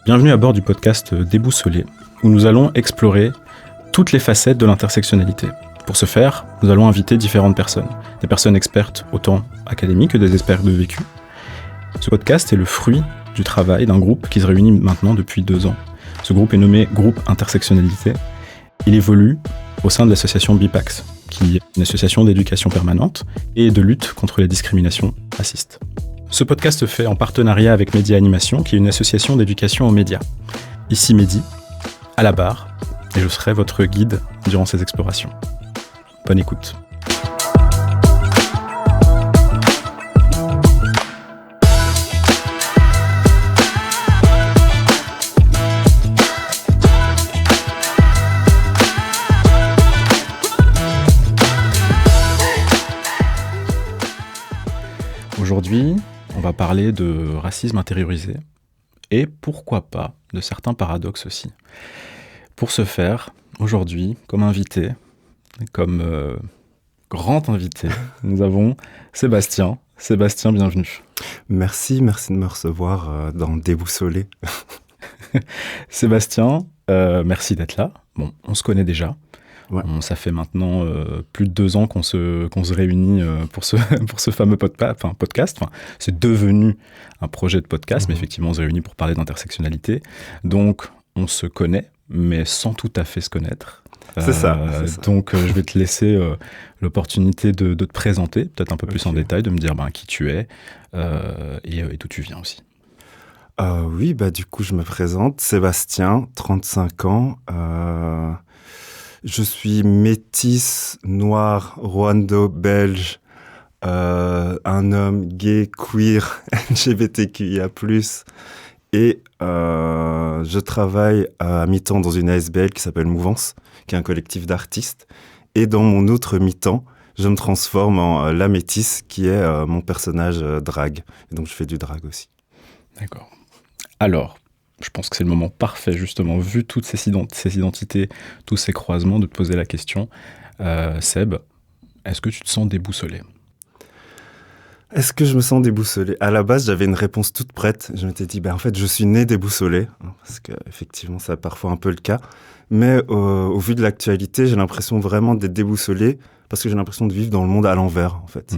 Bienvenue à bord du podcast Déboussolé, où nous allons explorer toutes les facettes de l'intersectionnalité. Pour ce faire, nous allons inviter différentes personnes, des personnes expertes autant académiques que des experts de vécu. Ce podcast est le fruit du travail d'un groupe qui se réunit maintenant depuis 2 ans. Ce groupe est nommé Groupe Intersectionnalité. Il évolue au sein de l'association BIPAX, qui est une association d'éducation permanente et de lutte contre les discriminations racistes. Ce podcast se fait en partenariat avec Média Animation, qui est une association d'éducation aux médias. Ici Mehdi, à la barre, et je serai votre guide durant ces explorations. Bonne écoute. Aujourd'hui, on va parler de racisme intériorisé et pourquoi pas de certains paradoxes aussi. Pour ce faire, aujourd'hui, comme invité, comme grand invité, nous avons Sébastien. Sébastien, bienvenue. Merci de me recevoir dans Déboussolé. Sébastien, merci d'être là. Bon, on se connaît déjà. Ouais. Ça fait maintenant plus de 2 ans qu'on se réunit pour ce fameux podcast. Enfin, c'est devenu un projet de podcast, mais effectivement, on se réunit pour parler d'intersectionnalité. Donc, on se connaît, mais sans tout à fait se connaître. C'est ça. Donc, je vais te laisser l'opportunité de te présenter, peut-être un peu plus en détail, de me dire qui tu es et d'où tu viens aussi. Oui, du coup, je me présente. Sébastien, 35 ans. Je suis métis, noir, rwando-belge, un homme gay, queer, LGBTQIA+. Et je travaille à mi-temps dans une ASBL qui s'appelle Mouvance, qui est un collectif d'artistes. Et dans mon autre mi-temps, je me transforme en la métisse, qui est mon personnage drag. Et donc, je fais du drag aussi. D'accord. Alors, je pense que c'est le moment parfait, justement, vu toutes ces identités, tous ces croisements, de te poser la question. Seb, est-ce que tu te sens déboussolé ? Est-ce que je me sens déboussolé ? À la base, j'avais une réponse toute prête. Je m'étais dit, en fait, je suis né déboussolé, parce qu'effectivement, c'est parfois un peu le cas. Mais au vu de l'actualité, j'ai l'impression vraiment d'être déboussolé, parce que j'ai l'impression de vivre dans le monde à l'envers, en fait.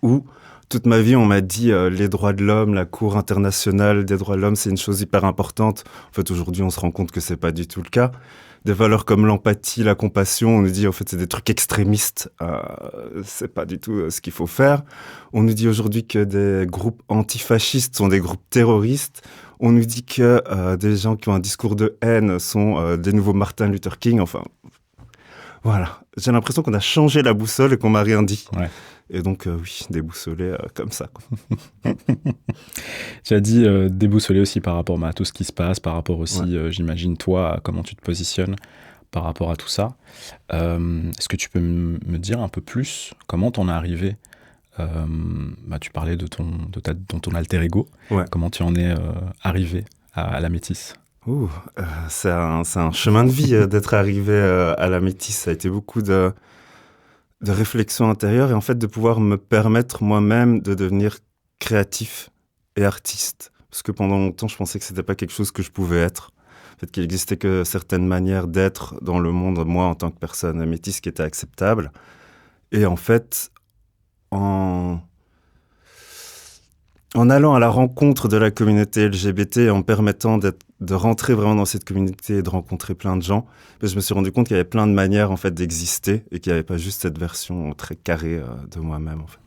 Où toute ma vie, on m'a dit les droits de l'homme, la Cour internationale des droits de l'homme, c'est une chose hyper importante. En fait, aujourd'hui, on se rend compte que c'est pas du tout le cas. Des valeurs comme l'empathie, la compassion, on nous dit en fait c'est des trucs extrémistes. C'est pas du tout ce qu'il faut faire. On nous dit aujourd'hui que des groupes antifascistes sont des groupes terroristes. On nous dit que des gens qui ont un discours de haine sont des nouveaux Martin Luther King. Enfin, voilà. J'ai l'impression qu'on a changé la boussole et qu'on m'a rien dit. Ouais. Et donc, oui, déboussolé comme ça, quoi. Tu as dit déboussolé aussi par rapport à tout ce qui se passe, par rapport aussi, j'imagine, toi, à comment tu te positionnes par rapport à tout ça. Est-ce que tu peux me dire un peu plus comment t'en es arrivé tu parlais de ton alter ego. Ouais. Comment tu en es arrivé à la métisse ? C'est un chemin de vie d'être arrivé à la métisse. Ça a été beaucoup de réflexion intérieure et en fait de pouvoir me permettre moi-même de devenir créatif et artiste. Parce que pendant longtemps, je pensais que c'était pas quelque chose que je pouvais être. En fait, qu'il existait que certaines manières d'être dans le monde, moi, en tant que personne métisse, qui étaient acceptables. Et en fait, en allant à la rencontre de la communauté LGBT et en permettant de rentrer vraiment dans cette communauté et de rencontrer plein de gens, je me suis rendu compte qu'il y avait plein de manières en fait, d'exister et qu'il n'y avait pas juste cette version très carrée de moi-même. En fait.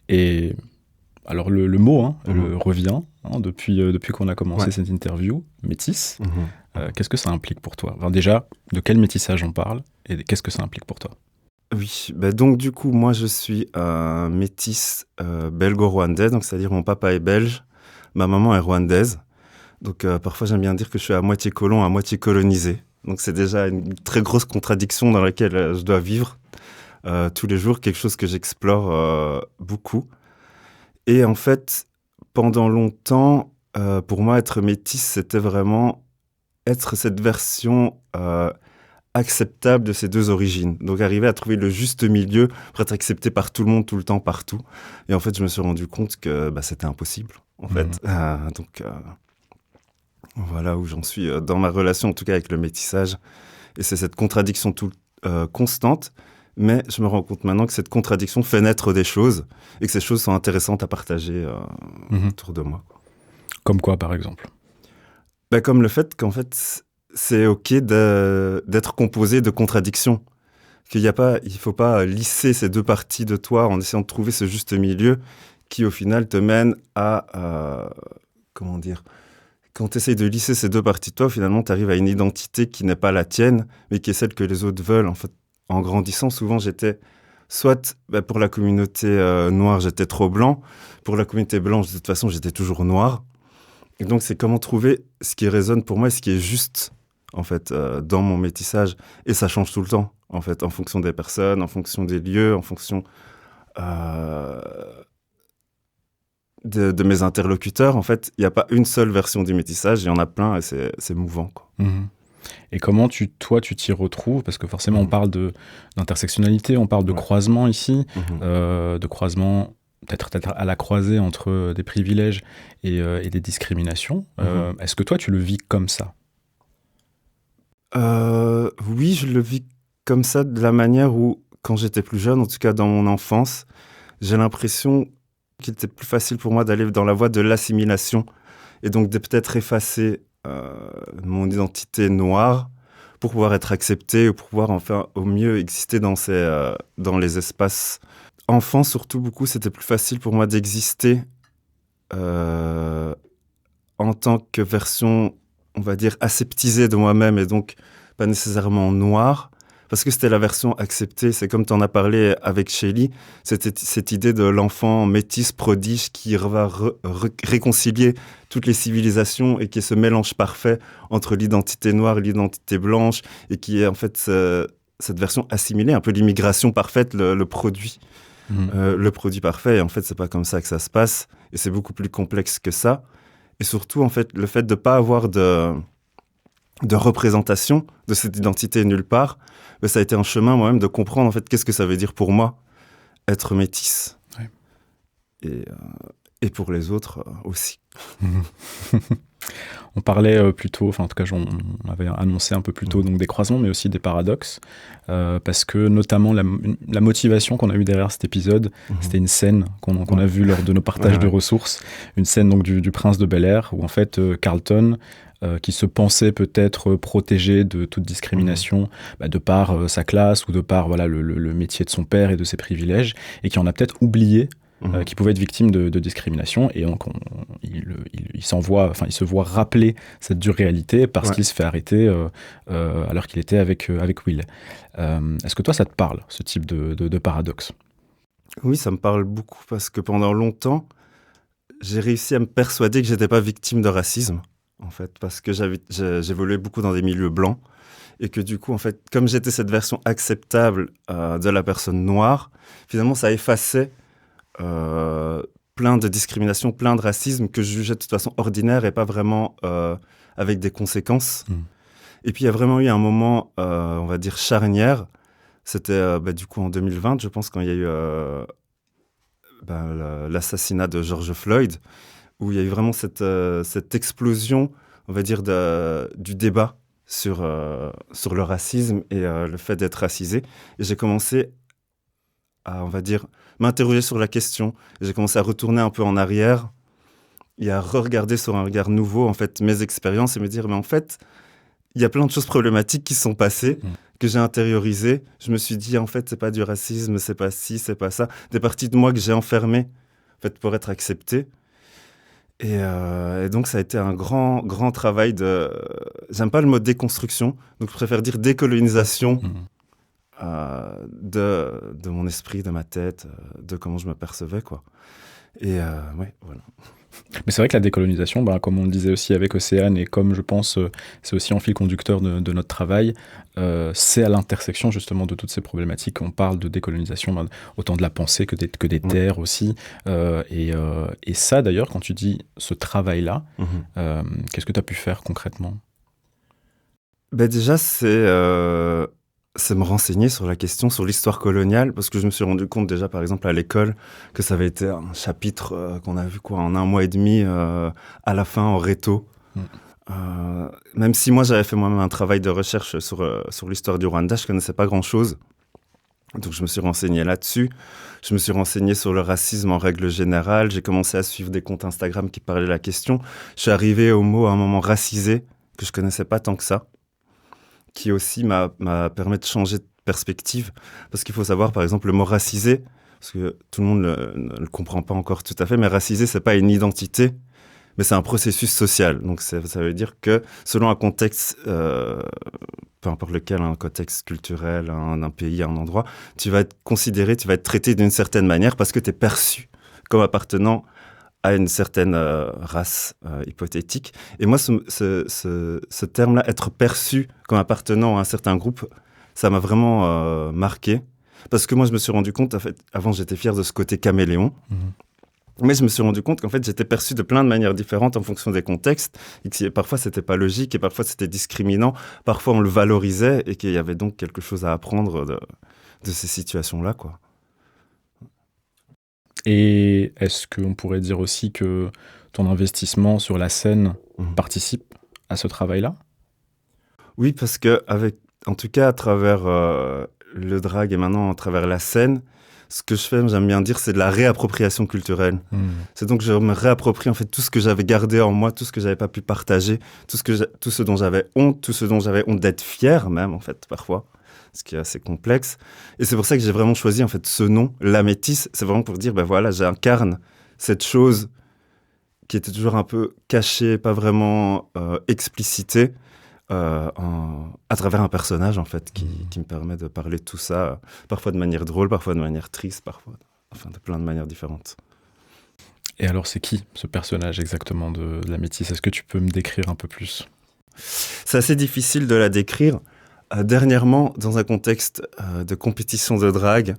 Et alors le mot revient depuis qu'on a commencé cette interview, métisse. Qu'est-ce que ça implique pour toi ? Alors déjà, de quel métissage on parle et qu'est-ce que ça implique pour toi ? Oui, donc du coup, moi je suis métisse belgo-rwandais, donc c'est-à-dire mon papa est belge, ma maman est rwandaise. Donc parfois j'aime bien dire que je suis à moitié colon, à moitié colonisé. Donc c'est déjà une très grosse contradiction dans laquelle je dois vivre tous les jours, quelque chose que j'explore beaucoup. Et en fait, pendant longtemps, pour moi, être métisse, c'était vraiment être cette version acceptable de ces deux origines. Donc arriver à trouver le juste milieu pour être accepté par tout le monde, tout le temps, partout. Et en fait, je me suis rendu compte que c'était impossible, en fait. Donc Voilà où j'en suis dans ma relation, en tout cas avec le métissage. Et c'est cette contradiction constante. Mais je me rends compte maintenant que cette contradiction fait naître des choses et que ces choses sont intéressantes à partager autour de moi. Comme quoi, par exemple? Comme le fait qu'en fait, c'est OK d'être composé de contradictions. Il ne faut pas lisser ces deux parties de toi en essayant de trouver ce juste milieu qui, au final, te mène à... comment dire ? Quand tu essayes de lisser ces deux parties de toi, finalement, tu arrives à une identité qui n'est pas la tienne, mais qui est celle que les autres veulent. En fait, en grandissant, souvent, j'étais soit pour la communauté noire, j'étais trop blanc. Pour la communauté blanche, de toute façon, j'étais toujours noir. Et donc, c'est comment trouver ce qui résonne pour moi et ce qui est juste, en fait, dans mon métissage. Et ça change tout le temps, en fait, en fonction des personnes, en fonction des lieux, en fonction de mes interlocuteurs. En fait, il n'y a pas une seule version du métissage, il y en a plein et c'est mouvant, quoi. Et comment toi, tu t'y retrouves? Parce que forcément, on parle d'intersectionnalité, on parle de croisement ici, de croisement peut-être à la croisée entre des privilèges et des discriminations. Est-ce que toi, tu le vis comme ça? Oui, je le vis comme ça de la manière où, quand j'étais plus jeune, en tout cas dans mon enfance, j'ai l'impression qu'il était plus facile pour moi d'aller dans la voie de l'assimilation et donc de peut-être effacer mon identité noire pour pouvoir être accepté ou pour pouvoir enfin au mieux exister dans les espaces. Enfant, surtout beaucoup, c'était plus facile pour moi d'exister en tant que version, on va dire, aseptisée de moi-même et donc pas nécessairement noire. Parce que c'était la version acceptée. C'est comme tu en as parlé avec Shelley, c'était cette idée de l'enfant métis prodige qui va réconcilier toutes les civilisations et qui est ce mélange parfait entre l'identité noire et l'identité blanche et qui est en fait cette version assimilée, un peu l'immigration parfaite, le produit. Le produit parfait. Et en fait, c'est pas comme ça que ça se passe. Et c'est beaucoup plus complexe que ça. Et surtout, en fait, le fait de pas avoir de représentation de cette identité nulle part, ça a été un chemin moi-même de comprendre en fait qu'est-ce que ça veut dire pour moi être métisse. Ouais. Et pour les autres aussi. On parlait plutôt, enfin en tout cas on avait annoncé un peu plus tôt donc des croisements mais aussi des paradoxes parce que notamment la motivation qu'on a eue derrière cet épisode, c'était une scène qu'on a vue lors de nos partages de ressources, une scène donc du Prince de Bel-Air où en fait Carlton qui se pensait peut-être protégé de toute discrimination de par sa classe ou de par voilà, le métier de son père et de ses privilèges, et qui en a peut-être oublié qui pouvait être victime de discrimination, et donc il se voit rappeler cette dure réalité parce qu'il se fait arrêter alors qu'il était avec Will. Est-ce que toi ça te parle, ce type de paradoxe? Oui, ça me parle beaucoup parce que pendant longtemps j'ai réussi à me persuader que j'étais pas victime de racisme, en fait, parce que j'évoluais beaucoup dans des milieux blancs et que du coup, en fait, comme j'étais cette version acceptable de la personne noire, finalement, ça effaçait plein de discriminations, plein de racisme que je jugeais de toute façon ordinaire et pas vraiment avec des conséquences. Et puis, il y a vraiment eu un moment, on va dire, charnière. C'était du coup en 2020, je pense, quand il y a eu l'assassinat de George Floyd, où il y a eu vraiment cette explosion, on va dire, du débat sur le racisme et le fait d'être racisé. Et j'ai commencé à, on va dire, m'interroger sur la question. Et j'ai commencé à retourner un peu en arrière et à re-regarder sur un regard nouveau, en fait, mes expériences et me dire, mais en fait, il y a plein de choses problématiques qui sont passées, que j'ai intériorisées. Je me suis dit, en fait, c'est pas du racisme, c'est pas ci, c'est pas ça. Des parties de moi que j'ai enfermées, en fait, pour être acceptées. Et donc, ça a été un grand, grand travail de... J'aime pas le mot déconstruction, donc je préfère dire décolonisation de mon esprit, de ma tête, de comment je me percevais, quoi. Et ouais, voilà. Mais c'est vrai que la décolonisation, comme on le disait aussi avec Océane, et comme je pense c'est aussi en fil conducteur de notre travail, c'est à l'intersection justement de toutes ces problématiques. On parle de décolonisation, autant de la pensée que des terres aussi. Et ça d'ailleurs, quand tu dis ce travail-là, qu'est-ce que tu as pu faire concrètement? Déjà, c'est me renseigner sur la question, sur l'histoire coloniale, parce que je me suis rendu compte déjà, par exemple, à l'école, que ça avait été un chapitre qu'on a vu en 1 mois et demi à la fin en réto. Même si moi j'avais fait moi-même un travail de recherche sur l'histoire du Rwanda, je connaissais pas grand-chose. Donc je me suis renseigné là-dessus. Je me suis renseigné sur le racisme en règle générale. J'ai commencé à suivre des comptes Instagram qui parlaient de la question. Je suis arrivé au mot à un moment racisé, que je connaissais pas tant que ça, qui aussi m'a permis de changer de perspective. Parce qu'il faut savoir, par exemple, le mot racisé, parce que tout le monde ne le comprend pas encore tout à fait, mais racisé, c'est pas une identité, mais c'est un processus social. Donc ça veut dire que selon un contexte, peu importe lequel, un contexte culturel, un pays, un endroit, tu vas être considéré, tu vas être traité d'une certaine manière parce que tu es perçu comme appartenant à une certaine race hypothétique. Et moi, ce terme-là, être perçu comme appartenant à un certain groupe, ça m'a vraiment marqué. Parce que moi, je me suis rendu compte, en fait, avant, j'étais fier de ce côté caméléon. Mmh. Mais je me suis rendu compte qu'en fait, j'étais perçu de plein de manières différentes en fonction des contextes. Et que parfois, c'était pas logique et parfois, c'était discriminant. Parfois, on le valorisait et qu'il y avait donc quelque chose à apprendre de ces situations-là, quoi. Et est-ce qu'on pourrait dire aussi que ton investissement sur la scène participe à ce travail-là ? Oui, parce que, en tout cas, à travers le drag et maintenant à travers la scène, ce que je fais, j'aime bien dire, c'est de la réappropriation culturelle. C'est donc je me réapproprie en fait tout ce que j'avais gardé en moi, tout ce que j'avais pas pu partager, tout ce dont j'avais honte, tout ce dont j'avais honte d'être fier même en fait parfois, ce qui est assez complexe. Et c'est pour ça que j'ai vraiment choisi en fait ce nom, la métisse. C'est vraiment pour dire ben voilà, j'incarne cette chose qui était toujours un peu cachée, pas vraiment explicitée. À travers un personnage en fait qui me permet de parler de tout ça, parfois de manière drôle, parfois de manière triste, parfois de plein de manières différentes. Et alors c'est qui ce personnage exactement de la métisse ? Est-ce que tu peux me décrire un peu plus ? C'est assez difficile de la décrire. Dernièrement, dans un contexte de compétition de drague,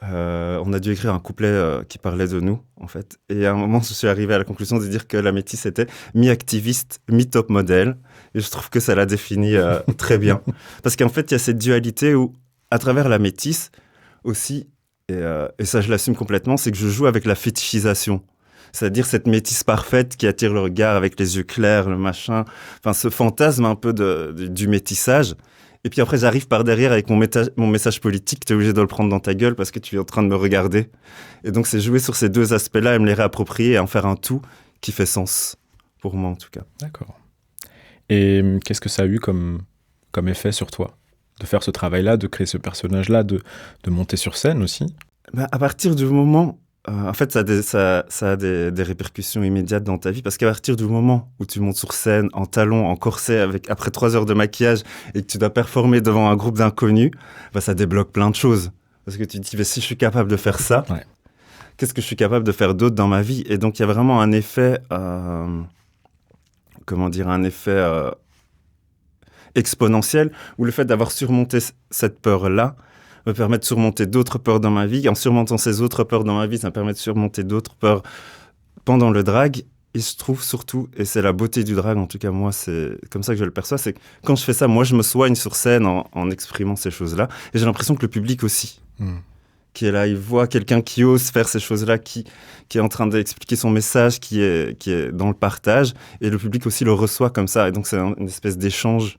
on a dû écrire un couplet qui parlait de nous, en fait. Et à un moment, je suis arrivé à la conclusion de dire que la métisse était mi-activiste, mi-top modèle. Et je trouve que ça la définit très bien. Parce qu'en fait, il y a cette dualité où, à travers la métisse, aussi, et ça je l'assume complètement, c'est que je joue avec la fétichisation. C'est-à-dire cette métisse parfaite qui attire le regard avec les yeux clairs, le machin. Enfin, ce fantasme un peu du métissage. Et puis après, j'arrive par derrière avec mon message politique. Tu es obligé de le prendre dans ta gueule parce que tu es en train de me regarder. Et donc, c'est jouer sur ces deux aspects-là et me les réapproprier et en faire un tout qui fait sens. Pour moi, en tout cas. D'accord. Et qu'est-ce que ça a eu comme effet sur toi ? De faire ce travail-là, de créer ce personnage-là, de monter sur scène aussi ? Ben, à partir du moment... en fait, ça a des répercussions immédiates dans ta vie parce qu'à partir du moment où tu montes sur scène en talons, en corset, après 3 heures de maquillage et que tu dois performer devant un groupe d'inconnus, ben, ça débloque plein de choses. Parce que tu te dis, ben, si je suis capable de faire ça, ouais, qu'est-ce que je suis capable de faire d'autre dans ma vie ? Et donc, il y a vraiment un effet, exponentiel où le fait d'avoir surmonté cette peur-là me permet de surmonter d'autres peurs dans ma vie. En surmontant ces autres peurs dans ma vie, ça me permet de surmonter d'autres peurs pendant le drag. Et je trouve surtout, et c'est la beauté du drag, en tout cas moi, c'est comme ça que je le perçois, c'est que quand je fais ça, moi je me soigne sur scène en exprimant ces choses-là. Et j'ai l'impression que le public aussi, qui est là, il voit quelqu'un qui ose faire ces choses-là, qui est en train d'expliquer son message, qui est dans le partage. Et le public aussi le reçoit comme ça. Et donc c'est une espèce d'échange.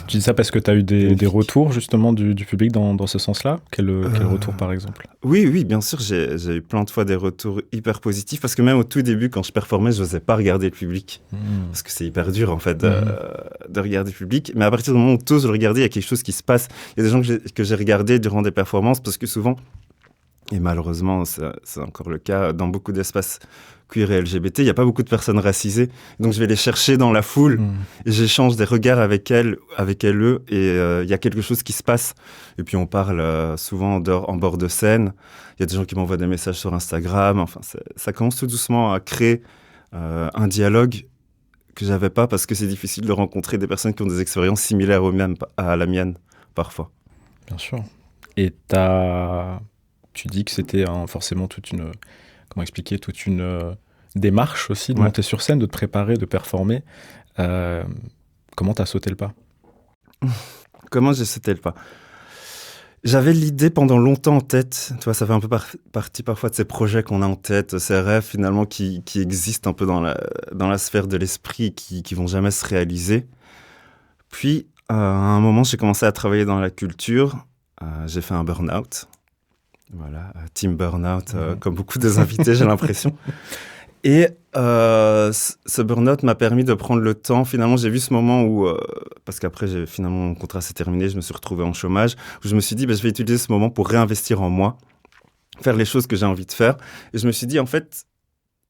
Tu dis ça parce que tu as eu des retours justement du public dans ce sens-là ? Quel retour par exemple ? Oui, bien sûr, j'ai eu plein de fois des retours hyper positifs parce que même au tout début, quand je performais, je n'osais pas regarder le public. Parce que c'est hyper dur en fait de regarder le public. Mais à partir du moment où tu oses le regarder, il y a quelque chose qui se passe. Il y a des gens que j'ai regardés durant des performances parce que souvent, et malheureusement c'est encore le cas dans beaucoup d'espaces queer et LGBT, il n'y a pas beaucoup de personnes racisées. Donc je vais les chercher dans la foule et j'échange des regards avec elles, et il y a quelque chose qui se passe. Et puis on parle souvent en bord de scène. Il y a des gens qui m'envoient des messages sur Instagram. Enfin, ça commence tout doucement à créer un dialogue que j'avais pas parce que c'est difficile de rencontrer des personnes qui ont des expériences similaires à la mienne, parfois. Bien sûr. Et tu dis que c'était forcément toute une démarche aussi de monter sur scène, de te préparer, de performer. Comment t'as sauté le pas ? Comment j'ai sauté le pas ? J'avais l'idée pendant longtemps en tête. Tu vois, ça fait un peu partie parfois de ces projets qu'on a en tête, ces rêves finalement qui existent un peu dans la sphère de l'esprit, qui vont jamais se réaliser. Puis, à un moment, j'ai commencé à travailler dans la culture. J'ai fait un burn-out. Voilà, team burn-out, comme beaucoup des invités, j'ai l'impression. Et ce burn-out m'a permis de prendre le temps. Finalement, j'ai vu ce moment où, parce qu'après, finalement, mon contrat s'est terminé, je me suis retrouvé en chômage, où je me suis dit, je vais utiliser ce moment pour réinvestir en moi, faire les choses que j'ai envie de faire. Et je me suis dit, en fait,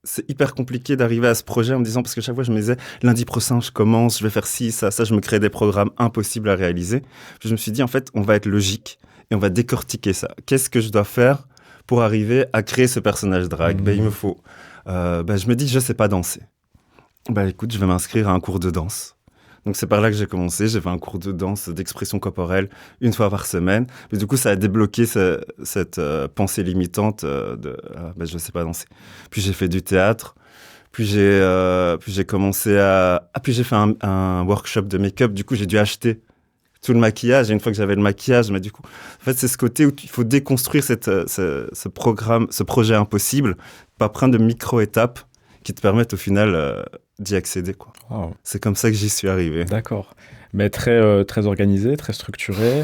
c'est hyper compliqué d'arriver à ce projet en me disant, parce que chaque fois, je me disais, lundi prochain, je commence, je vais faire ci, ça, je me crée des programmes impossibles à réaliser. Puis je me suis dit, en fait, on va être logique et on va décortiquer ça. Qu'est-ce que je dois faire pour arriver à créer ce personnage drague? Il me faut... je me dis, je sais pas danser. Écoute, je vais m'inscrire à un cours de danse. Donc, c'est par là que j'ai commencé. J'ai fait un cours de danse, d'expression corporelle, une fois par semaine. Mais du coup, ça a débloqué cette pensée limitante je sais pas danser. Puis, j'ai fait du théâtre. Puis, j'ai commencé à... puis j'ai fait un workshop de make-up. Du coup, j'ai dû acheter tout le maquillage. Et une fois que j'avais le maquillage, mais du coup, en fait, c'est ce côté où il faut déconstruire ce projet impossible, pas prendre de micro-étapes qui te permettent au final d'y accéder, quoi. Wow. C'est comme ça que j'y suis arrivé. D'accord. Mais très, très organisé, très structuré.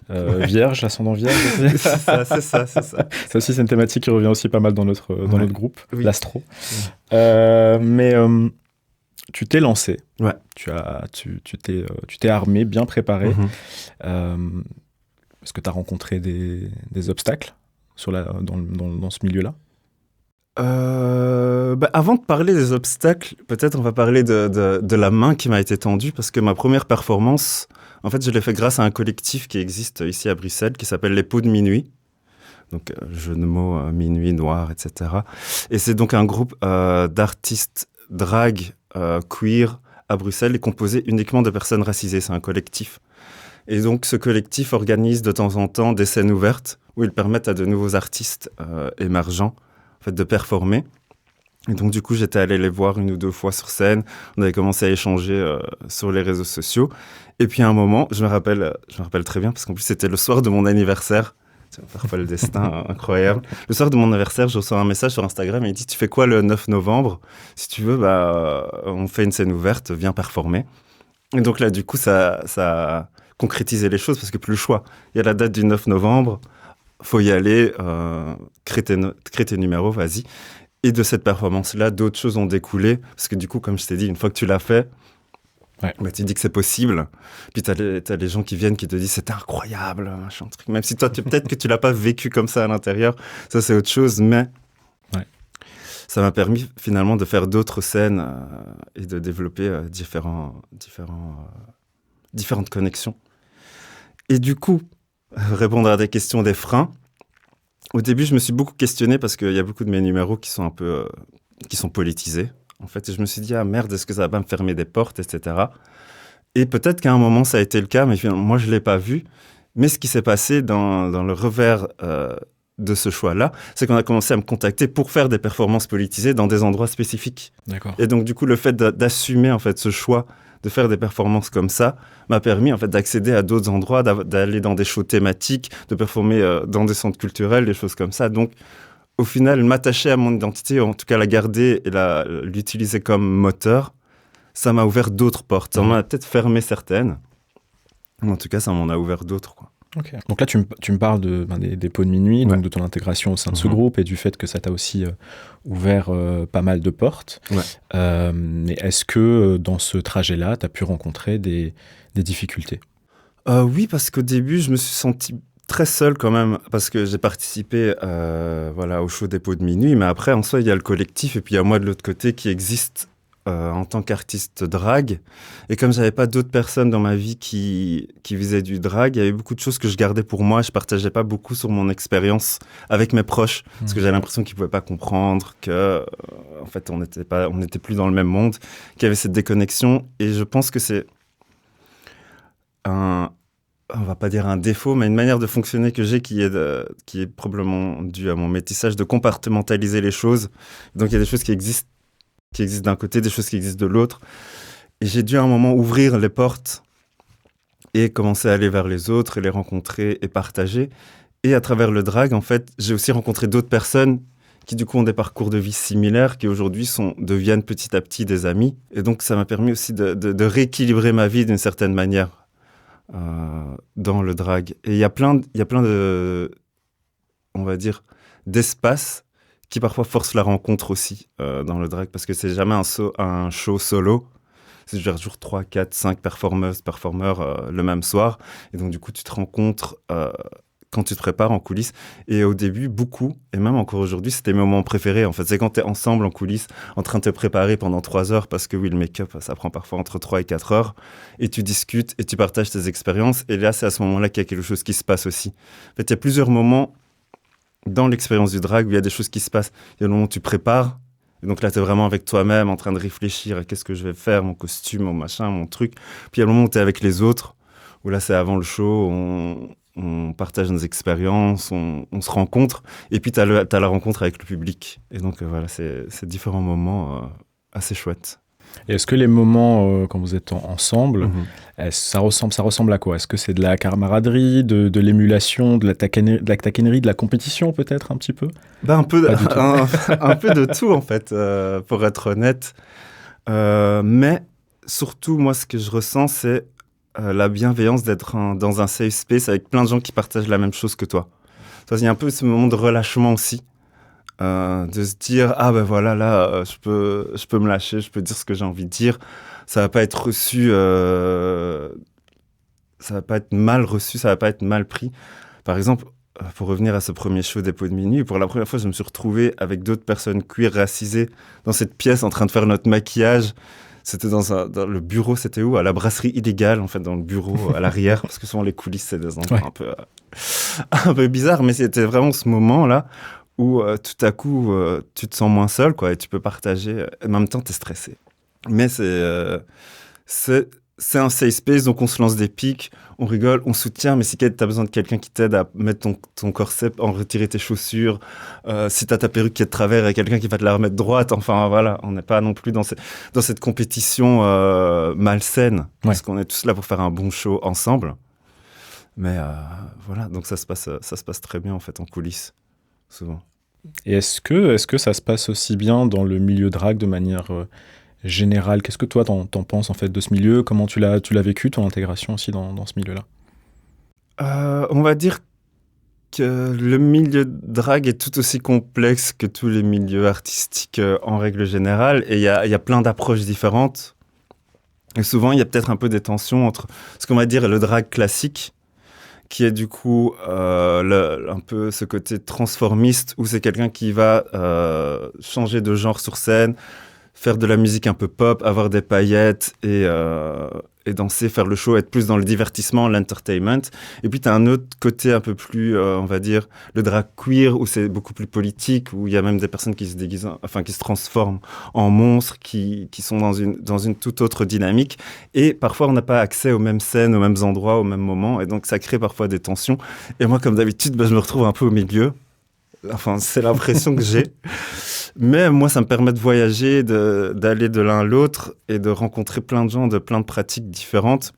Ouais. Vierge, ascendant vierge aussi. C'est ça. Ça aussi, c'est une thématique qui revient aussi pas mal dans notre groupe, oui. L'astro. Oui. Tu t'es lancé. Ouais. Tu t'es armé, bien préparé. Est-ce que tu as rencontré des obstacles dans ce milieu-là? Avant de parler des obstacles, peut-être on va parler de la main qui m'a été tendue, parce que ma première performance, en fait, je l'ai fait grâce à un collectif qui existe ici à Bruxelles, qui s'appelle Les Peaux de Minuit. Donc, jeu de mots, minuit, noir, etc. Et c'est donc un groupe d'artistes drag queer à Bruxelles, et composé uniquement de personnes racisées. C'est un collectif. Et donc, ce collectif organise de temps en temps des scènes ouvertes où ils permettent à de nouveaux artistes émergents en fait, de performer. Et donc, du coup, j'étais allé les voir 1 ou 2 fois sur scène. On avait commencé à échanger sur les réseaux sociaux. Et puis, à un moment, je me rappelle très bien, parce qu'en plus, c'était le soir de mon anniversaire. C'est parfois le destin incroyable. Le soir de mon anniversaire, je reçois un message sur Instagram et il dit « Tu fais quoi le 9 novembre ? Si tu veux, on fait une scène ouverte, viens performer. » Et donc là, du coup, ça a concrétisé les choses parce que plus le choix. Il y a la date du 9 novembre, faut y aller, crée tes numéros, vas-y. Et de cette performance-là, d'autres choses ont découlé. Parce que du coup, comme je t'ai dit, une fois que tu l'as fait, ouais. Tu dis que c'est possible. Puis t'as les gens qui viennent qui te disent c'était incroyable, machin truc. Même si toi, peut-être que tu l'as pas vécu comme ça à l'intérieur, ça c'est autre chose. Mais ça m'a permis finalement de faire d'autres scènes et de développer différentes connexions. Et du coup, répondre à des questions des freins. Au début, je me suis beaucoup questionné parce qu'il y a beaucoup de mes numéros qui sont un peu qui sont politisés. En fait, et je me suis dit, ah merde, est-ce que ça va pas me fermer des portes, etc. Et peut-être qu'à un moment, ça a été le cas, mais finalement, moi, je ne l'ai pas vu. Mais ce qui s'est passé dans le revers de ce choix-là, c'est qu'on a commencé à me contacter pour faire des performances politisées dans des endroits spécifiques. D'accord. Et donc, du coup, le fait d'assumer en fait, ce choix de faire des performances comme ça m'a permis en fait, d'accéder à d'autres endroits, d'aller dans des shows thématiques, de performer dans des centres culturels, des choses comme ça. Donc, au final, m'attacher à mon identité, en tout cas la garder et l'utiliser comme moteur, ça m'a ouvert d'autres portes. Ça m'en a peut-être fermé certaines, mais en tout cas, ça m'en a ouvert d'autres, quoi. Okay. Donc là, tu me parles des Peaux de Minuit, donc de ton intégration au sein de ce groupe et du fait que ça t'a aussi ouvert pas mal de portes. Ouais. Mais est-ce que dans ce trajet-là, tu as pu rencontrer des difficultés ? Oui, parce qu'au début, je me suis senti très seul quand même, parce que j'ai participé au show des Peaux de Minuit, mais après, en soi, il y a le collectif et puis il y a moi de l'autre côté qui existe en tant qu'artiste drag. Et comme j'avais pas d'autres personnes dans ma vie qui faisaient du drag, il y avait beaucoup de choses que je gardais pour moi. Je partageais pas beaucoup sur mon expérience avec mes proches, parce que j'avais l'impression qu'ils pouvaient pas comprendre que, en fait, on n'était plus dans le même monde, qu'il y avait cette déconnexion. Et je pense que c'est on va pas dire un défaut, mais une manière de fonctionner que j'ai qui est probablement due à mon métissage, de compartimentaliser les choses. Donc il y a des choses qui existent d'un côté, des choses qui existent de l'autre. Et j'ai dû à un moment ouvrir les portes et commencer à aller vers les autres et les rencontrer et partager. Et à travers le drag, en fait, j'ai aussi rencontré d'autres personnes qui du coup ont des parcours de vie similaires, qui aujourd'hui deviennent petit à petit des amis. Et donc ça m'a permis aussi de rééquilibrer ma vie d'une certaine manière dans le drag. Et il y a plein de, on va dire, d'espaces qui parfois forcent la rencontre aussi dans le drag, parce que c'est jamais un show solo. C'est toujours 3, 4, 5 performeurs le même soir. Et donc du coup, tu te rencontres quand tu te prépares en coulisses. Et au début, beaucoup, et même encore aujourd'hui, c'était mes moments préférés. En fait, c'est quand tu es ensemble en coulisses, en train de te préparer pendant 3 heures, parce que oui, le make-up, ça prend parfois entre 3 et 4 heures, et tu discutes et tu partages tes expériences. Et là, c'est à ce moment-là qu'il y a quelque chose qui se passe aussi. En fait, il y a plusieurs moments dans l'expérience du drag où il y a des choses qui se passent. Il y a le moment où tu prépares, et donc là, tu es vraiment avec toi-même, en train de réfléchir à qu'est-ce que je vais faire, mon costume, mon machin, mon truc. Puis il y a le moment où tu es avec les autres, où là, c'est avant le show, on partage nos expériences, on se rencontre, et puis tu as la rencontre avec le public. Et donc voilà, c'est différents moments assez chouettes. Et est-ce que les moments quand vous êtes ensemble, ça ressemble à quoi? Est-ce que c'est de la camaraderie, de l'émulation, de la taquinerie, de la compétition peut-être un petit peu? Un peu de tout en fait, pour être honnête. Mais surtout, moi, ce que je ressens, c'est la bienveillance d'être dans un safe space avec plein de gens qui partagent la même chose que toi. Il y a un peu ce moment de relâchement aussi, de se dire ah ben voilà, là je peux me lâcher, je peux dire ce que j'ai envie de dire, ça va pas être reçu, ça va pas être mal reçu, ça va pas être mal pris. Par exemple, pour revenir à ce premier show des Pots de Minuit, pour la première fois je me suis retrouvé avec d'autres personnes queer racisées dans cette pièce en train de faire notre maquillage. C'était dans le bureau, c'était où? À la brasserie illégale, en fait, dans le bureau, à l'arrière, parce que souvent les coulisses, c'est des endroits un peu bizarres, mais c'était vraiment ce moment-là où tout à coup, tu te sens moins seul, quoi, et tu peux partager. En même temps, t'es stressé. Mais c'est un safe space, donc on se lance des pics, on rigole, on soutient, mais si tu as besoin de quelqu'un qui t'aide à mettre ton corset, en retirer tes chaussures, si tu as ta perruque qui est de travers, il y a quelqu'un qui va te la remettre droite, enfin voilà, on n'est pas non plus dans cette compétition malsaine, parce qu'on est tous là pour faire un bon show ensemble. Mais voilà, donc ça se passe très bien en fait en coulisses, souvent. Et est-ce que ça se passe aussi bien dans le milieu drag de manière générale? Qu'est-ce que toi t'en penses en fait de ce milieu? Comment tu l'as vécu, ton intégration aussi dans ce milieu-là? On va dire que le milieu drag est tout aussi complexe que tous les milieux artistiques en règle générale, et il y a plein d'approches différentes. Et souvent, il y a peut-être un peu des tensions entre ce qu'on va dire le drag classique, qui est du coup un peu ce côté transformiste, où c'est quelqu'un qui va changer de genre sur scène, faire de la musique un peu pop, avoir des paillettes et danser, faire le show, être plus dans le divertissement, l'entertainment. Et puis, tu as un autre côté un peu plus, on va dire, le drag queer, où c'est beaucoup plus politique, où il y a même des personnes qui se déguisent, enfin, qui se transforment en monstres, qui sont dans une toute autre dynamique. Et parfois, on n'a pas accès aux mêmes scènes, aux mêmes endroits, aux mêmes moments. Et donc, ça crée parfois des tensions. Et moi, comme d'habitude, je me retrouve un peu au milieu. Enfin, c'est l'impression que j'ai. Mais moi, ça me permet de voyager, d'aller de l'un à l'autre et de rencontrer plein de gens de plein de pratiques différentes.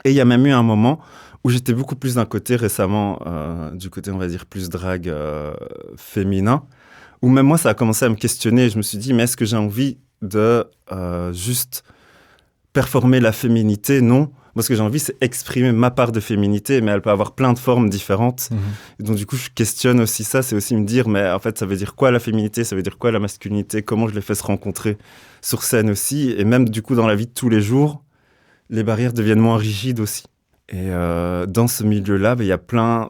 Et il y a même eu un moment où j'étais beaucoup plus d'un côté récemment, du côté, on va dire, plus drague féminin, où même moi, ça a commencé à me questionner. Je me suis dit, mais est-ce que j'ai envie de juste performer la féminité? Non. Moi, ce que j'ai envie, c'est exprimer ma part de féminité, mais elle peut avoir plein de formes différentes. Et donc, du coup, je questionne aussi ça. C'est aussi me dire, mais en fait, ça veut dire quoi la féminité? Ça veut dire quoi la masculinité? Comment je les fais se rencontrer sur scène aussi? Et même, du coup, dans la vie de tous les jours, les barrières deviennent moins rigides aussi. Et dans ce milieu-là, il y a plein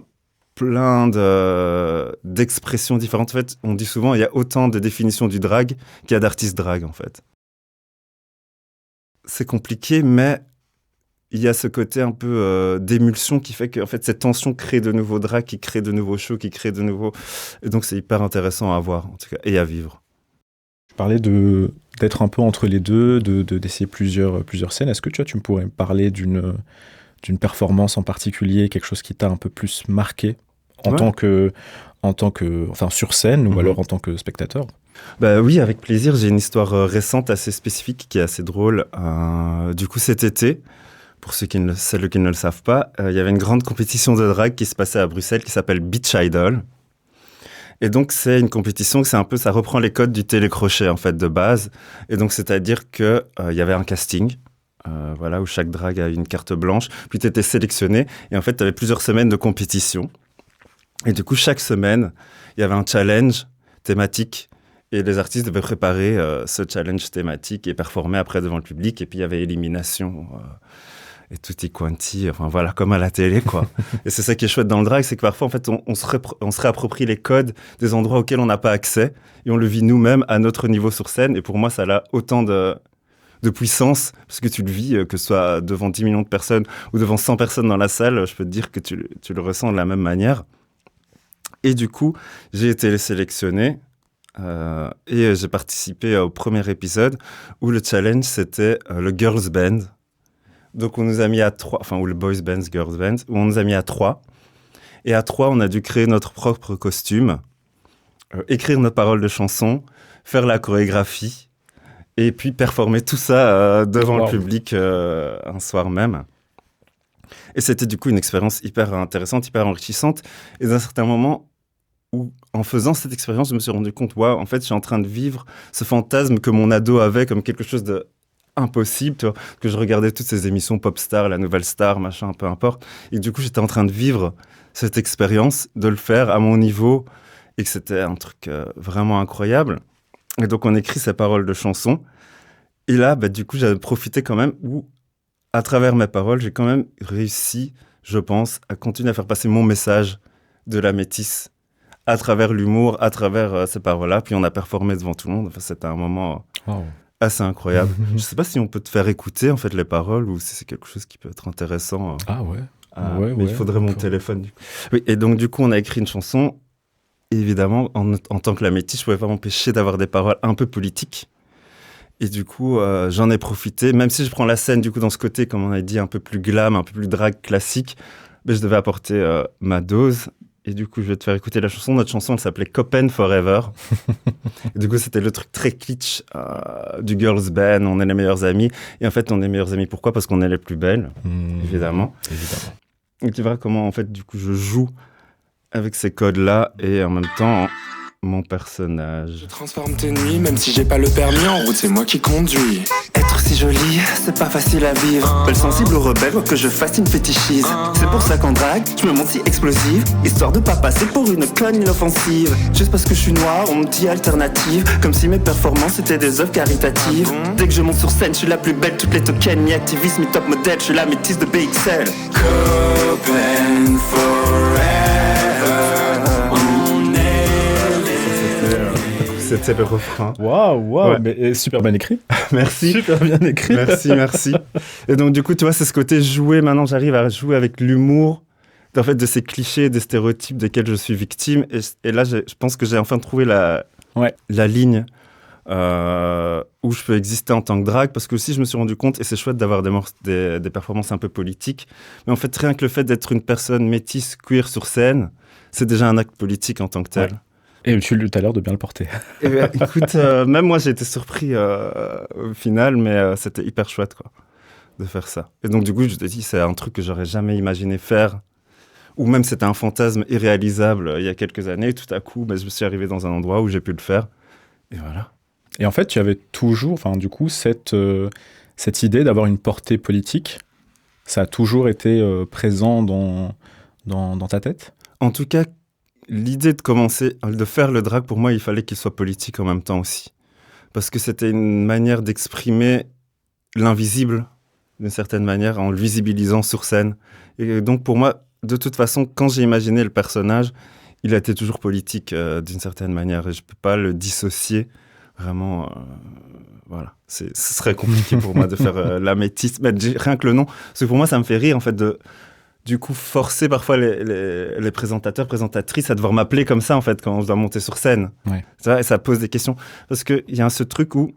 d'expressions différentes. En fait, on dit souvent, il y a autant de définitions du drag qu'il y a d'artistes drag, en fait. C'est compliqué, mais il y a ce côté un peu d'émulsion qui fait que en fait, cette tension crée de nouveaux drags, qui crée de nouveaux shows, qui crée de nouveaux... Et donc, c'est hyper intéressant à voir, en tout cas, et à vivre. Je parlais d'être un peu entre les deux, d'essayer plusieurs scènes. Est-ce que tu me pourrais parler d'une performance en particulier, quelque chose qui t'a un peu plus marqué en tant que enfin, sur scène ou alors en tant que spectateur? Bah oui, avec plaisir. J'ai une histoire récente assez spécifique qui est assez drôle. Du coup, cet été, Pour celles qui ne le savent pas, il y avait une grande compétition de drague qui se passait à Bruxelles qui s'appelle Beach Idol. Et donc, c'est une compétition, ça reprend les codes du télécrochet, en fait, de base. Et donc, c'est-à-dire qu'il y avait un casting, où chaque drague a une carte blanche, puis tu étais sélectionné, et en fait, tu avais plusieurs semaines de compétition. Et du coup, chaque semaine, il y avait un challenge thématique, et les artistes devaient préparer ce challenge thématique et performer après devant le public, et puis il y avait élimination... et tutti quanti, comme à la télé, quoi. Et c'est ça qui est chouette dans le drag, c'est que parfois, en fait, on se réapproprie les codes des endroits auxquels on n'a pas accès, et on le vit nous-mêmes à notre niveau sur scène, et pour moi, ça a autant de puissance, parce que tu le vis, que ce soit devant 10 millions de personnes, ou devant 100 personnes dans la salle, je peux te dire que tu le ressens de la même manière. Et du coup, j'ai été sélectionné, et j'ai participé au premier épisode, où le challenge, c'était le Girls Band. Donc, on nous a mis à 3, ou le Boys Band, Girls Band, où on nous a mis à 3. Et à 3, on a dû créer notre propre costume, écrire nos paroles de chansons, faire la chorégraphie, et puis performer tout ça devant le public un soir même. Et c'était du coup une expérience hyper intéressante, hyper enrichissante. Et d'un certain moment, où en faisant cette expérience, je me suis rendu compte, en fait, je suis en train de vivre ce fantasme que mon ado avait comme quelque chose de impossible, tu vois, que je regardais toutes ces émissions Popstar, La Nouvelle Star, machin, peu importe. Et du coup, j'étais en train de vivre cette expérience, de le faire à mon niveau, et que c'était un truc vraiment incroyable. Et donc, on écrit ces paroles de chansons. Et là, du coup, j'avais profité quand même, où, à travers mes paroles, j'ai quand même réussi, je pense, à continuer à faire passer mon message de la métisse à travers l'humour, à travers ces paroles-là. Puis on a performé devant tout le monde. Enfin, c'était un moment... assez incroyable. Je ne sais pas si on peut te faire écouter en fait les paroles ou si c'est quelque chose qui peut être intéressant. Mais il faudrait mon téléphone. Du coup. Oui, et donc du coup, on a écrit une chanson. Et évidemment, en tant que la métisse, je ne pouvais pas m'empêcher d'avoir des paroles un peu politiques. Et du coup, j'en ai profité. Même si je prends la scène du coup dans ce côté, comme on a dit, un peu plus glam, un peu plus drag classique, je devais apporter ma dose. Et du coup, je vais te faire écouter la chanson. Notre chanson, elle s'appelait Copen Forever. Et du coup, c'était le truc très kitsch du girls band. On est les meilleurs amis. Et en fait, on est meilleurs amis. Pourquoi ? Parce qu'on est les plus belles, évidemment. Et tu verras comment, en fait, du coup, je joue avec ces codes-là et en même temps... mon personnage. Je transforme tes nuits, même si j'ai pas le permis en route, c'est moi qui conduis. Être si jolie, c'est pas facile à vivre. Belle sensible ou rebelle, que je fascine fétichise. C'est pour ça qu'en drague, je me montre si explosive, histoire de pas passer pour une conne inoffensive. Juste parce que je suis noire, on me dit alternative, comme si mes performances étaient des œuvres caritatives. Dès que je monte sur scène, je suis la plus belle, toutes les tokens, mi-activiste, mi-top modèle, je suis la métisse de BXL. Copen forever. C'était le refrain. Waouh, mais super bien écrit. Merci. Super bien écrit. Merci. Et donc, du coup, tu vois, c'est ce côté jouer. Maintenant, j'arrive à jouer avec l'humour, en fait, de ces clichés, des stéréotypes desquels je suis victime. Et là, je pense que j'ai enfin trouvé la ligne où je peux exister en tant que drague. Parce que aussi, je me suis rendu compte, et c'est chouette d'avoir des performances un peu politiques, mais en fait, rien que le fait d'être une personne métisse, queer sur scène, c'est déjà un acte politique en tant que tel. Ouais. Et tu as l'air de bien le porter. Écoute, même moi, j'ai été surpris au final, mais c'était hyper chouette, quoi, de faire ça. Et donc, du coup, je te dis, c'est un truc que j'aurais jamais imaginé faire, ou même c'était un fantasme irréalisable il y a quelques années. Et tout à coup, je me suis arrivé dans un endroit où j'ai pu le faire. Et voilà. Et en fait, tu avais toujours, du coup, cette idée d'avoir une portée politique. Ça a toujours été présent dans ta tête ? En tout cas, l'idée de faire le drag, pour moi, il fallait qu'il soit politique en même temps aussi. Parce que c'était une manière d'exprimer l'invisible, d'une certaine manière, en le visibilisant sur scène. Et donc, pour moi, de toute façon, quand j'ai imaginé le personnage, il a été toujours politique d'une certaine manière. Et je ne peux pas le dissocier, vraiment. Voilà. Ce serait compliqué pour moi de faire la métisse. Mais rien que le nom. Parce que pour moi, ça me fait rire, en fait, du coup, forcer parfois les présentateurs, présentatrices à devoir m'appeler comme ça, en fait, quand on doit monter sur scène. Ouais. Et ça pose des questions. Parce qu'il y a ce truc où,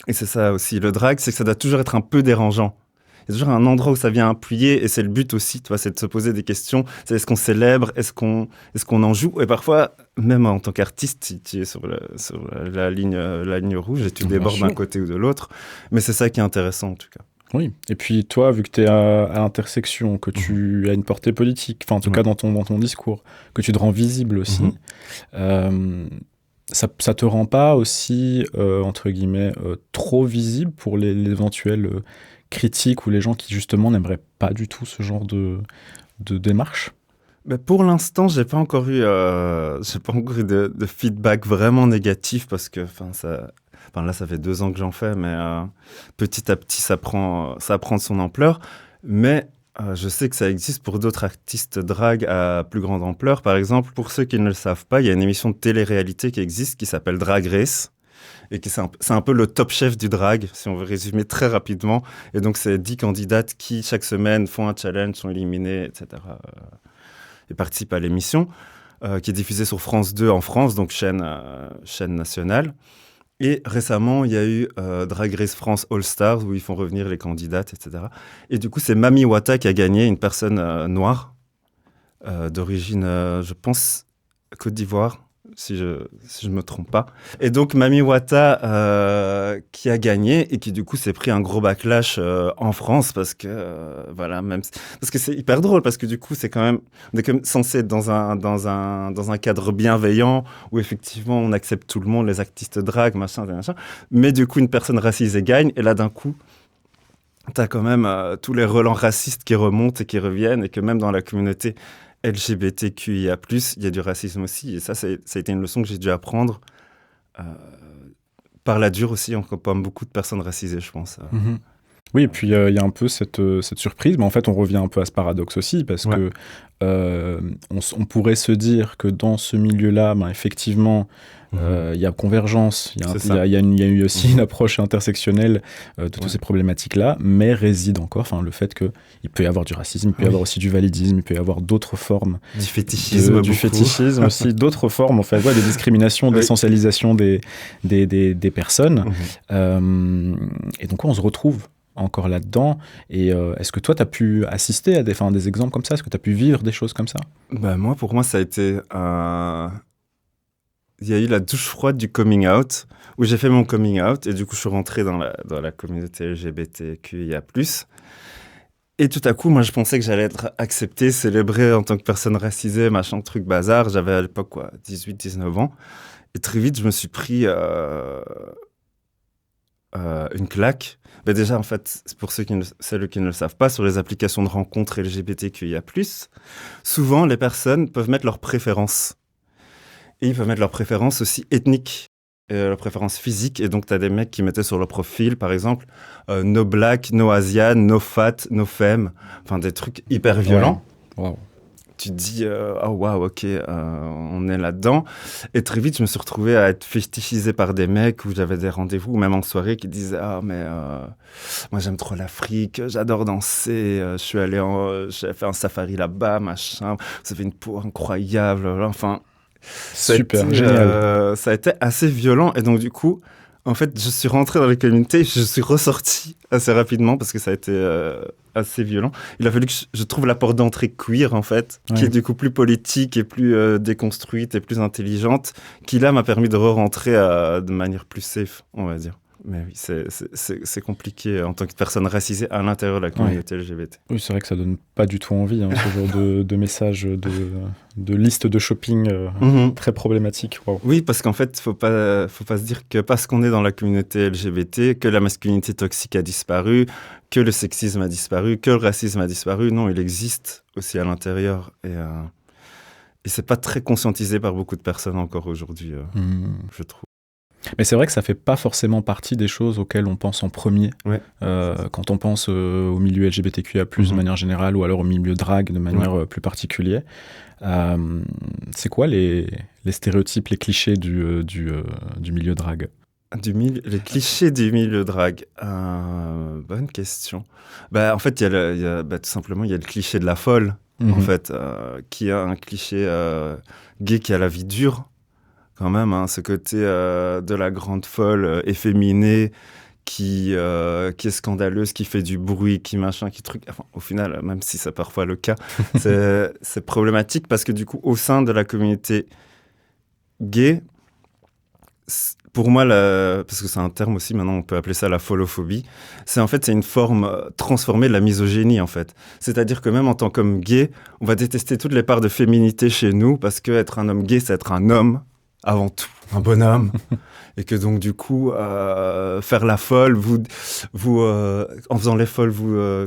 et c'est ça aussi, le drag, c'est que ça doit toujours être un peu dérangeant. Il y a toujours un endroit où ça vient appuyer, et c'est le but aussi, tu vois, c'est de se poser des questions. C'est est-ce qu'on célèbre, est-ce qu'on en joue ? Et parfois, même en tant qu'artiste, si tu es sur la ligne rouge et tu débordes d'un côté ou de l'autre. Mais c'est ça qui est intéressant, en tout cas. Oui, et puis toi, vu que tu es à l'intersection, que tu as une portée politique, enfin en tout cas dans ton discours, que tu te rends visible aussi, ça te rend pas aussi, entre guillemets, trop visible pour les éventuels critiques ou les gens qui justement n'aimeraient pas du tout ce genre de démarche? Mais pour l'instant, j'ai pas encore eu de feedback vraiment négatif parce que, là, ça fait 2 ans que j'en fais, mais petit à petit, ça prend de son ampleur. Mais je sais que ça existe pour d'autres artistes drag à plus grande ampleur. Par exemple, pour ceux qui ne le savent pas, il y a une émission de télé-réalité qui existe qui s'appelle Drag Race. Et c'est un peu le top chef du drag, si on veut résumer très rapidement. Et donc, c'est 10 candidates qui, chaque semaine, font un challenge, sont éliminées, etc. Et participent à l'émission, qui est diffusée sur France 2 en France, donc chaîne nationale. Et récemment, il y a eu Drag Race France All Stars, où ils font revenir les candidates, etc. Et du coup, c'est Mami Wata qui a gagné, une personne noire, d'origine, je pense, Côte d'Ivoire, si je me trompe pas. Et donc, Mami Wata qui a gagné et qui, du coup, s'est pris un gros backlash en France parce que, parce que c'est hyper drôle, parce que, du coup, on est quand même censé être dans un cadre bienveillant où, effectivement, on accepte tout le monde, les artistes drag, machin. Mais, du coup, une personne racisée gagne et là, d'un coup, t'as quand même tous les relents racistes qui remontent et qui reviennent et que même dans la communauté LGBTQIA+, il y a du racisme aussi. Et ça a été une leçon que j'ai dû apprendre par la dure aussi, comme beaucoup de personnes racisées, je pense. Oui, et puis il y a un peu cette surprise, mais en fait on revient un peu à ce paradoxe aussi, parce que on pourrait se dire que dans ce milieu-là, effectivement, il y a convergence, il y a eu aussi une approche intersectionnelle de toutes ces problématiques-là, mais réside encore le fait qu'il peut y avoir du racisme, il peut y avoir aussi du validisme, il peut y avoir d'autres formes. Du fétichisme. Du fétichisme aussi, d'autres formes, en fait, des discriminations, d'essentialisation des personnes. Et donc on se retrouve encore là-dedans. Et est-ce que toi, tu as pu assister à des exemples comme ça? Est-ce que tu as pu vivre des choses comme ça? Pour moi, ça a été... Il y a eu la douche froide du coming out, où j'ai fait mon coming out, et du coup, je suis rentré dans la communauté LGBTQIA+. Et tout à coup, moi, je pensais que j'allais être accepté, célébré en tant que personne racisée, machin, truc bazar. J'avais à l'époque, 18-19 ans. Et très vite, je me suis pris une claque. Déjà, en fait, pour celles qui ne le savent pas, sur les applications de rencontres LGBTQIA+, souvent, les personnes peuvent mettre leurs préférences. Et ils peuvent mettre leurs préférences aussi ethniques, leurs préférences physiques. Et donc, tu as des mecs qui mettaient sur leur profil, par exemple, no black, no asian, no fat, no femme. Enfin, des trucs hyper violents. Ouais. Wow. Tu te dis, ok, on est là-dedans. Et très vite, je me suis retrouvé à être fétichisé par des mecs où j'avais des rendez-vous, même en soirée, qui disaient, moi, j'aime trop l'Afrique, j'adore danser, j'ai fait un safari là-bas, machin, vous avez une peau incroyable, enfin... Super, génial. Ça a été assez violent. Et donc, du coup, en fait, je suis rentré dans la communauté et je suis ressorti assez rapidement parce que ça a été assez violent. Il a fallu que je trouve la porte d'entrée queer, en fait, qui est du coup plus politique et plus déconstruite et plus intelligente, qui là m'a permis de re-rentrer de manière plus safe, on va dire. Mais oui, c'est compliqué en tant que personne racisée à l'intérieur de la communauté LGBT. Oui, c'est vrai que ça donne pas du tout envie, ce genre de messages, de liste de shopping très problématique. Wow. Oui, parce qu'en fait, faut pas se dire que parce qu'on est dans la communauté LGBT, que la masculinité toxique a disparu, que le sexisme a disparu, que le racisme a disparu. Non, il existe aussi à l'intérieur. Et c'est pas très conscientisé par beaucoup de personnes encore aujourd'hui, je trouve. Mais c'est vrai que ça fait pas forcément partie des choses auxquelles on pense en premier quand on pense au milieu LGBTQIA+, de manière générale, ou alors au milieu drag de manière plus particulière. C'est quoi les stéréotypes, les clichés du milieu drag? Les clichés du milieu drag, bonne question. En fait, il y a tout simplement, il y a le cliché de la folle, en fait, qui a un cliché gay qui a la vie dure. Quand même, ce côté de la grande folle efféminée qui est scandaleuse, qui fait du bruit, qui machin, qui truc. Enfin, au final, même si c'est parfois le cas, c'est problématique parce que du coup, au sein de la communauté gay, pour moi, parce que c'est un terme aussi, maintenant on peut appeler ça la folophobie, c'est une forme transformée de la misogynie en fait. C'est-à-dire que même en tant qu'homme gay, on va détester toutes les parts de féminité chez nous parce que être un homme gay, c'est être un homme avant tout, un bonhomme. Et que donc du coup, faire la folle, en faisant les folles, vous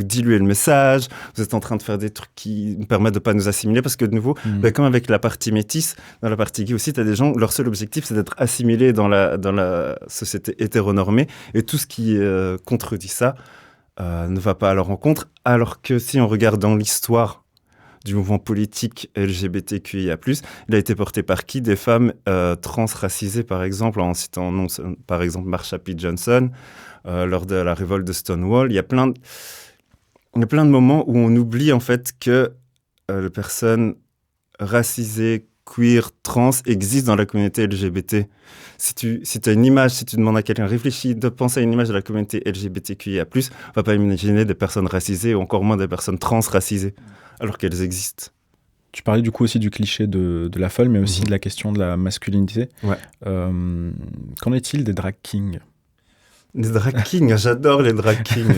diluez le message. Vous êtes en train de faire des trucs qui nous permettent de pas nous assimiler, parce que de nouveau, comme avec la partie métisse, dans la partie gay aussi, t'as des gens, leur seul objectif, c'est d'être assimilés dans la société hétéronormée, et tout ce qui contredit ça ne va pas à leur encontre. Alors que si on regarde dans l'histoire du mouvement politique LGBTQIA+, il a été porté par qui? Des femmes transracisées, par exemple, en citant par exemple Marsha P. Johnson, lors de la révolte de Stonewall. Il y a plein de moments où on oublie en fait que les personnes racisées, queer, trans existent dans la communauté LGBT. Si tu as une image, si tu demandes à quelqu'un, réfléchis, de penser à une image de la communauté LGBTQIA+, on va pas imaginer des personnes racisées ou encore moins des personnes transracisées, alors qu'elles existent. Tu parlais du coup aussi du cliché de la folle, mais aussi de la question de la masculinité. Ouais. Qu'en est-il des drag kings? Les drag kings, j'adore les drag kings.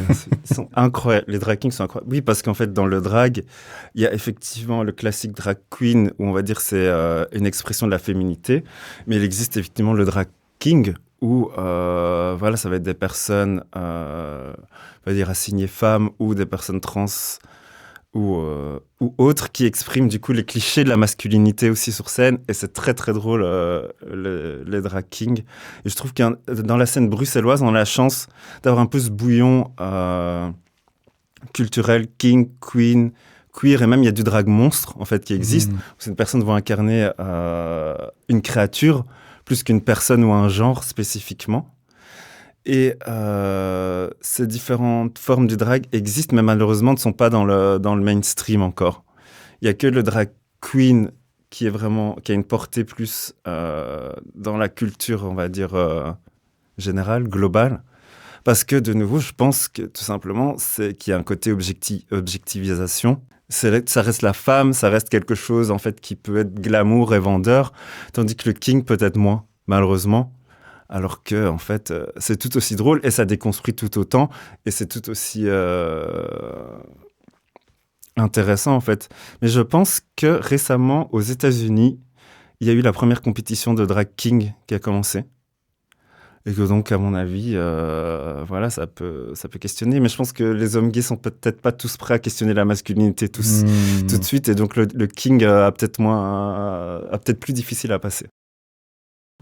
Ils sont incroyables. Les drag kings sont incroyables. Oui, parce qu'en fait, dans le drag, il y a effectivement le classique drag queen, où on va dire c'est une expression de la féminité, mais il existe effectivement le drag king, où ça va être des personnes, on va dire assignées femmes, ou des personnes trans, ou autres, qui expriment du coup les clichés de la masculinité aussi sur scène, et c'est très très drôle les drag kings. Et je trouve que dans la scène bruxelloise, on a la chance d'avoir un peu ce bouillon culturel, king, queen, queer, et même il y a du drag monstre en fait qui existe, où cette personne va incarner une créature plus qu'une personne ou un genre spécifiquement. Et ces différentes formes du drag existent, mais malheureusement ne sont pas dans le mainstream encore. Il n'y a que le drag queen qui a une portée plus dans la culture, on va dire, générale, globale. Parce que, de nouveau, je pense que tout simplement, c'est qu'il y a un côté objectivisation. Ça reste la femme, ça reste quelque chose en fait qui peut être glamour et vendeur, tandis que le king peut-être moins, malheureusement. Alors que, en fait, c'est tout aussi drôle et ça déconstruit tout autant. Et c'est tout aussi intéressant, en fait. Mais je pense que récemment, aux États-Unis, il y a eu la première compétition de drag king qui a commencé. Et que donc, à mon avis, ça peut questionner. Mais je pense que les hommes gays sont peut-être pas tous prêts à questionner la masculinité tout de suite. Et donc, le king a peut-être plus difficile à passer.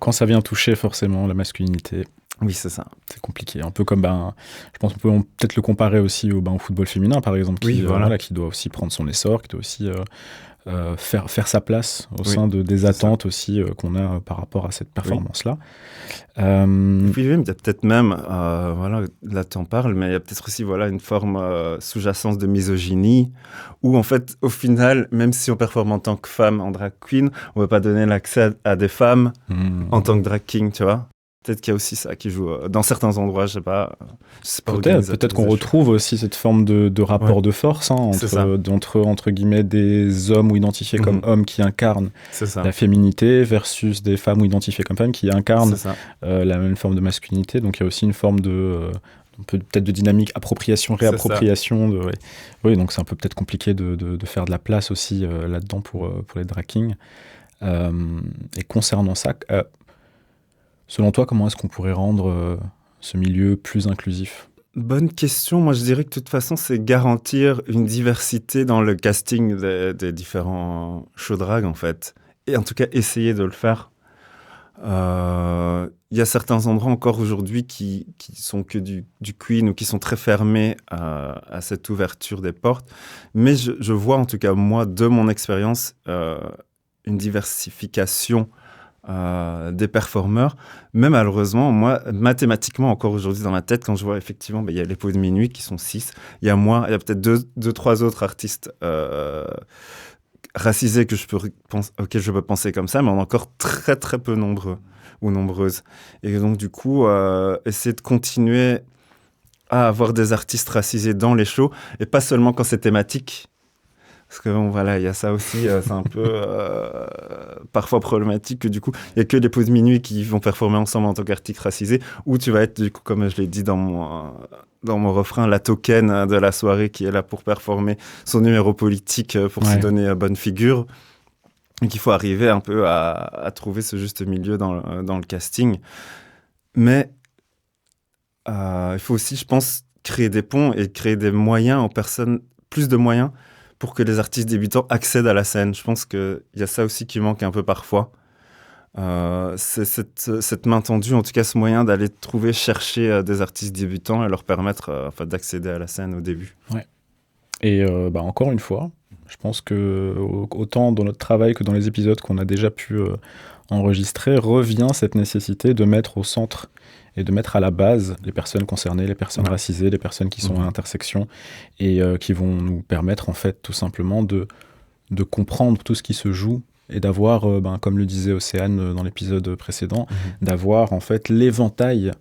Quand ça vient toucher forcément la masculinité, oui, c'est ça. C'est compliqué. Un peu comme, je pense qu'on peut peut-être le comparer aussi au football féminin, par exemple, qui doit aussi prendre son essor, qui doit aussi faire sa place au sein des attentes aussi qu'on a par rapport à cette performance-là. Puis il y a peut-être même, là tu en parles, mais il y a peut-être aussi une forme sous-jacente de misogynie, où en fait, au final, même si on performe en tant que femme en drag queen, on ne va pas donner l'accès à des femmes en tant que drag king, tu vois. Peut-être qu'il y a aussi ça qui joue dans certains endroits, je sais pas peut-être qu'on retrouve aussi cette forme de rapport de force entre guillemets des hommes ou identifiés comme hommes qui incarnent la féminité versus des femmes ou identifiées comme femmes qui incarnent la même forme de masculinité. Donc il y a aussi une forme de peut-être de dynamique appropriation, réappropriation. Oui, donc c'est un peu peut-être compliqué de faire de la place aussi là-dedans pour les drag kings. Et concernant ça, selon toi, comment est-ce qu'on pourrait rendre ce milieu plus inclusif ? Bonne question. Moi, je dirais que de toute façon, c'est garantir une diversité dans le casting des différents shows drag, en fait. Et en tout cas, essayer de le faire. Il y a certains endroits encore aujourd'hui qui sont que du queen ou qui sont très fermés à cette ouverture des portes. Mais je vois, en tout cas, moi, de mon expérience, une diversification des performeurs, mais malheureusement, moi, mathématiquement, encore aujourd'hui dans ma tête, quand je vois effectivement, il y a les Peaux de Minuit qui sont 6, il y a moi, il y a peut-être deux, trois autres artistes racisés auxquels je peux penser comme ça, mais on est encore très, très peu nombreux ou nombreuses. Et donc, du coup, essayer de continuer à avoir des artistes racisés dans les shows, et pas seulement quand c'est thématique. Parce que bon, voilà, il y a ça aussi, c'est un peu parfois problématique que du coup, il n'y a que les pauses minuit qui vont performer ensemble en tant qu'artiste racisé, où tu vas être, du coup, comme je l'ai dit dans mon refrain, la token de la soirée qui est là pour performer son numéro politique pour s'y donner bonne figure. Et qu'il faut arriver un peu à trouver ce juste milieu dans le casting. Mais il faut aussi, je pense, créer des ponts et créer des moyens aux personnes, plus de moyens pour que les artistes débutants accèdent à la scène. Je pense qu'il y a ça aussi qui manque un peu parfois. C'est cette main tendue, en tout cas ce moyen d'aller chercher des artistes débutants et leur permettre d'accéder à la scène au début. Ouais. Et encore une fois, je pense que autant dans notre travail que dans les épisodes qu'on a déjà pu enregistrer, revient cette nécessité de mettre au centre et de mettre à la base les personnes concernées, les personnes racisées, les personnes qui sont à l'intersection et qui vont nous permettre en fait tout simplement de comprendre tout ce qui se joue et d'avoir, comme le disait Océane dans l'épisode précédent, d'avoir en fait l'éventail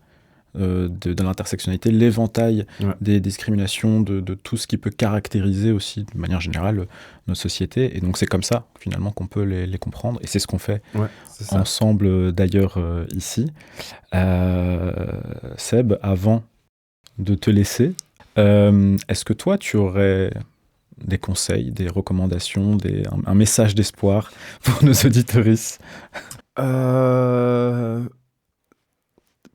de l'intersectionnalité, l'éventail des discriminations, de tout ce qui peut caractériser aussi de manière générale notre société. Et donc c'est comme ça finalement qu'on peut les comprendre. Et c'est ce qu'on fait ensemble d'ailleurs ici. Seb, avant de te laisser, est-ce que toi tu aurais des conseils, des recommandations, un message d'espoir pour nos auditeuristes?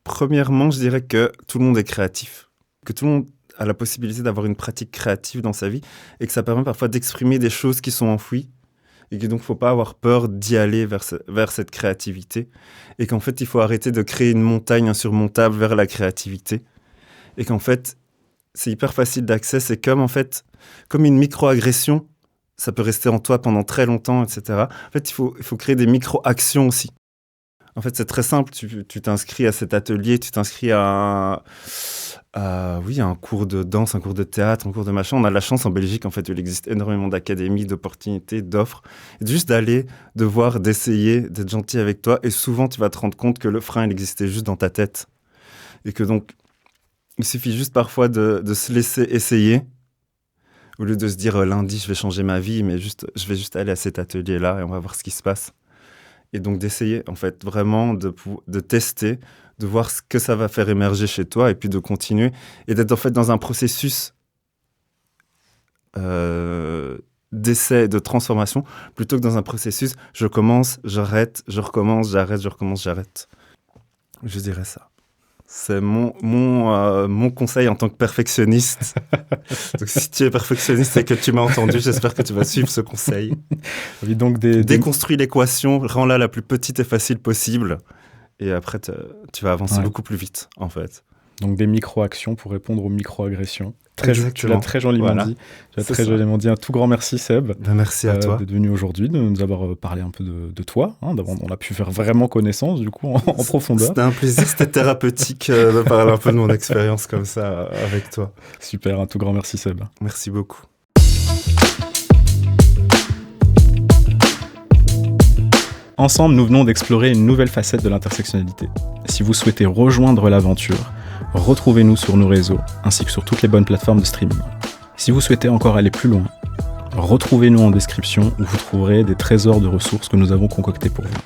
Premièrement, je dirais que tout le monde est créatif, que tout le monde a la possibilité d'avoir une pratique créative dans sa vie et que ça permet parfois d'exprimer des choses qui sont enfouies et que donc il ne faut pas avoir peur d'y aller vers cette créativité et qu'en fait il faut arrêter de créer une montagne insurmontable vers la créativité et qu'en fait c'est hyper facile d'accès, c'est comme une micro-agression, ça peut rester en toi pendant très longtemps, etc. En fait il faut créer des micro-actions aussi. En fait, c'est très simple. Tu t'inscris à cet atelier, tu t'inscris à un cours de danse, un cours de théâtre, un cours de machin. On a la chance en Belgique, en fait, il existe énormément d'académies, d'opportunités, d'offres. Et juste d'aller, de voir, d'essayer, d'être gentil avec toi. Et souvent, tu vas te rendre compte que le frein, il existait juste dans ta tête. Et que donc, il suffit juste parfois de se laisser essayer. Au lieu de se dire, lundi, je vais changer ma vie, mais je vais juste aller à cet atelier-là et on va voir ce qui se passe. Et donc d'essayer, en fait, vraiment de tester, de voir ce que ça va faire émerger chez toi et puis de continuer et d'être en fait dans un processus d'essai, de transformation, plutôt que dans un processus je commence, j'arrête, je recommence, j'arrête, je recommence, j'arrête. Je dirais ça. C'est mon conseil en tant que perfectionniste. Donc, si tu es perfectionniste et que tu m'as entendu, j'espère que tu vas suivre ce conseil. Oui, donc déconstruis l'équation, rends-la la plus petite et facile possible. Et après, tu vas avancer beaucoup plus vite, en fait. Donc, des micro-actions pour répondre aux micro-agressions. Tu l'as très joliment dit. Joliment dit. Un tout grand merci, Seb. Merci à toi. D'être venu aujourd'hui, de nous avoir parlé un peu de toi. On a pu faire vraiment connaissance, du coup, en profondeur. C'était un plaisir, c'était thérapeutique de parler un peu de mon expérience comme ça avec toi. Super, un tout grand merci, Seb. Merci beaucoup. Ensemble, nous venons d'explorer une nouvelle facette de l'intersectionnalité. Si vous souhaitez rejoindre l'aventure, retrouvez-nous sur nos réseaux, ainsi que sur toutes les bonnes plateformes de streaming. Si vous souhaitez encore aller plus loin, retrouvez-nous en description où vous trouverez des trésors de ressources que nous avons concoctés pour vous.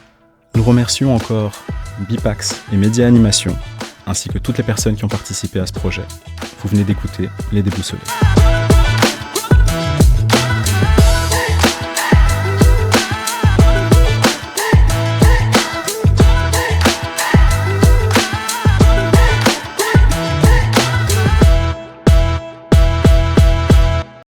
Nous remercions encore Bipax et Média Animation, ainsi que toutes les personnes qui ont participé à ce projet. Vous venez d'écouter Les Déboussolés.